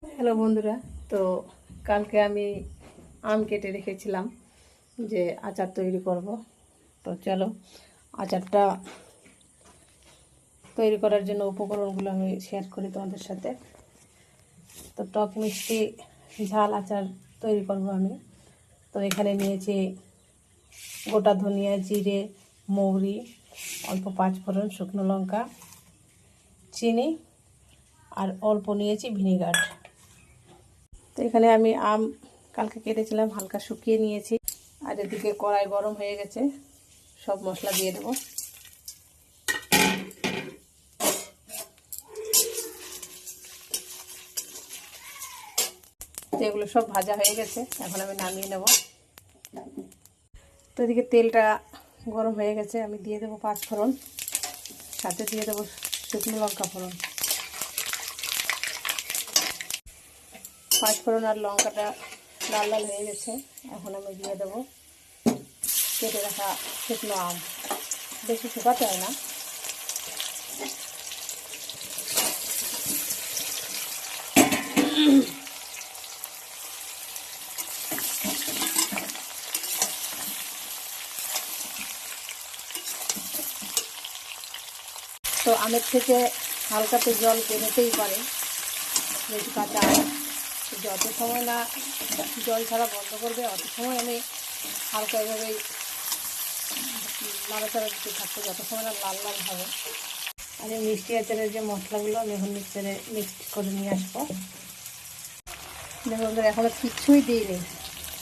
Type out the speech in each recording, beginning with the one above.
Hello বন্ধুরা, তো কালকে আমি আম কেটে রেখেছিলাম যে আচার তৈরি করব। তো চলো আচারটা তৈরি করার জন্য উপকরণগুলো আমি শেয়ার করি তোমাদের সাথে। তো টক মিষ্টি ঝাল আচার তৈরি করব আমি। তো এখানে নিয়েছি গোটা ধনিয়া, জিরে, মৌরি, অল্প পাঁচফোড়ন, শুকনো লঙ্কা, চিনি আর অল্প নিয়েছি ভিনেগার। তো এখানে আমি আম কালকে কেটেছিলাম, হালকা শুকিয়ে নিয়েছি। আর এদিকে কড়াই গরম হয়ে গেছে, সব মশলা দিয়ে দেবো। তো এগুলো সব ভাজা হয়ে গেছে, এখন আমি নামিয়ে নেব। তো এদিকে তেলটা গরম হয়ে গেছে, আমি দিয়ে দেবো পাঁচফোড়ন, সাথে দিয়ে দেবো শুকনো লঙ্কা ফোড়ন। পাঁচফোড়ন আর লঙ্কাটা লাল লাল হয়ে গেছে, এখন আমি দিয়ে দেবো কেটে রাখা শুকনো আম। বেশি শুকাতে হয় না। তো আমের থেকে হালকাতে জল বেরোতেই পারে, যেহেতু কাঁচা আম। যত সময় না জল ছাড়া বন্ধ করবে অত সময় আমি হালকা এভাবেই নাড়াচাড়া দিতে থাকবো, যত সময় না লাল লাল হবে। আমি মিষ্টি আচারের যে মশলাগুলো আমি এখন মিক্সারে মিক্স করে নিয়ে আসবো। দেখুন এখনও কিচ্ছুই দিইনি,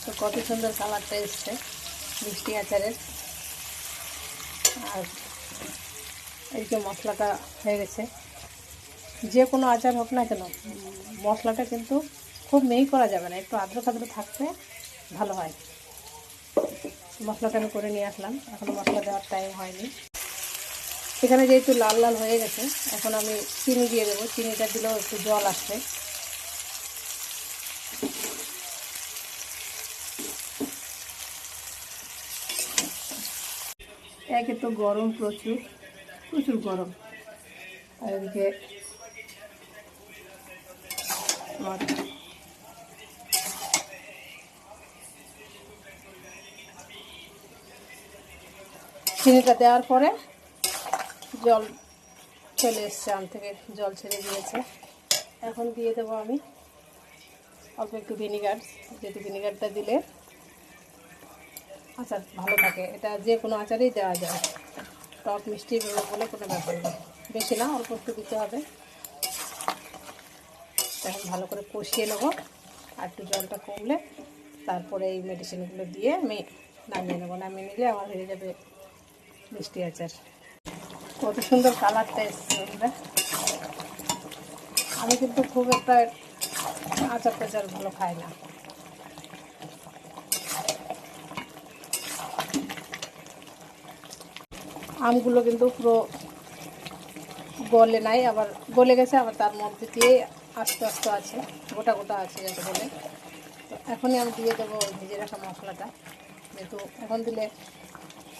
তো কত সুন্দর কালারটা এসছে মিষ্টি আচারের। আর এই যে মশলাটা হয়ে গেছে, যে কোনো আচার হোক না কেন মশলাটা কিন্তু খুব মিহি করা যাবে না, একটু আদ্র খাদ্র থাকলে ভালো হয়। মশলাটা আমি করে নিয়ে আসলাম, এখনও মশলা দেওয়ার টাইম হয়নি। এখানে যেহেতু লাল লাল হয়ে গেছে, এখন আমি চিনি দিয়ে দেবো। চিনিটা দিলেও একটু জল আসবে। একে তো গরম প্রচুর প্রচুর গরম, আর এদিকে চিনিটা দেওয়ার পরে জল চলে এসছে, আম থেকে জল ছেড়ে দিয়েছে। এখন দিয়ে দেবো আমি অল্প একটু ভিনিগার, যেহেতু ভিনিগারটা দিলে আচার ভালো থাকে। এটা যে কোনো আচারেই দেওয়া যায়, টক মিষ্টি বলে কোনো ব্যাপার নেই। বেশি না, অল্প একটু দিতে হবে। এখন ভালো করে কষিয়ে নেবো, আর একটু জলটা কমলে তারপরে এই মেডিসিনগুলো দিয়ে আমি নামিয়ে নেবো। নামিয়ে নিলে আমার হয়ে যাবে মিষ্টি আচার। কত সুন্দর কালারটা এসছে বন্ধুরা। আমি কিন্তু খুব একটা আচার টাচার ভালো খাই না। আমগুলো কিন্তু পুরো গলে নাই, আবার গলে গেছে, আবার তার মধ্যে দিয়ে আস্তে আস্তে আছে, গোটা গোটা আছে যাতে বলে। তো এখনই আমি দিয়ে দেবো ভেজে রাখা মশলাটা, যেহেতু এখন দিলে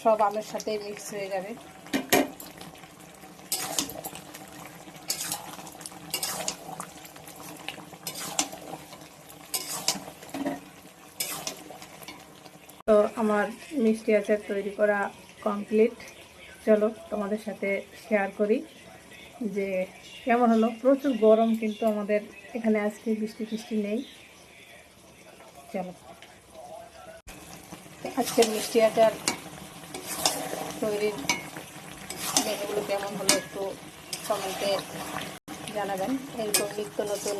সব আমের সাথে মিক্স হয়ে যাবে। তো আমার মিষ্টি আচার তৈরি করা কমপ্লিট। চলো তোমাদের সাথে শেয়ার করি যে কেমন হলো। প্রচুর গরম, কিন্তু আমাদের এখানে আজকে বৃষ্টি টিষ্টি নেই। চলো আজকের মিষ্টি আচার তৈরির মেনুগুলো কেমন হলো একটু কমেন্টে জানাবেন। এরকম নিত্য নতুন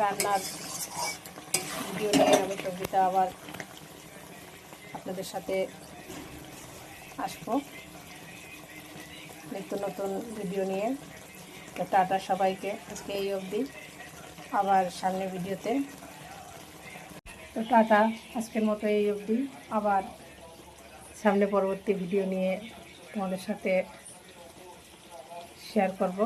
রান্নার ভিডিও নিয়ে আমি কবিতা আবার আপনাদের সাথে আসবো, নিত্য নতুন ভিডিও নিয়ে। তো টাটা সবাইকে, আজকে এই অবধি, আবার সামনের ভিডিওতে। তো টাটা, আজকের মতো এই অবধি, আবার সামনে পরবর্তী ভিডিও নিয়ে তোমাদের সাথে শেয়ার করব।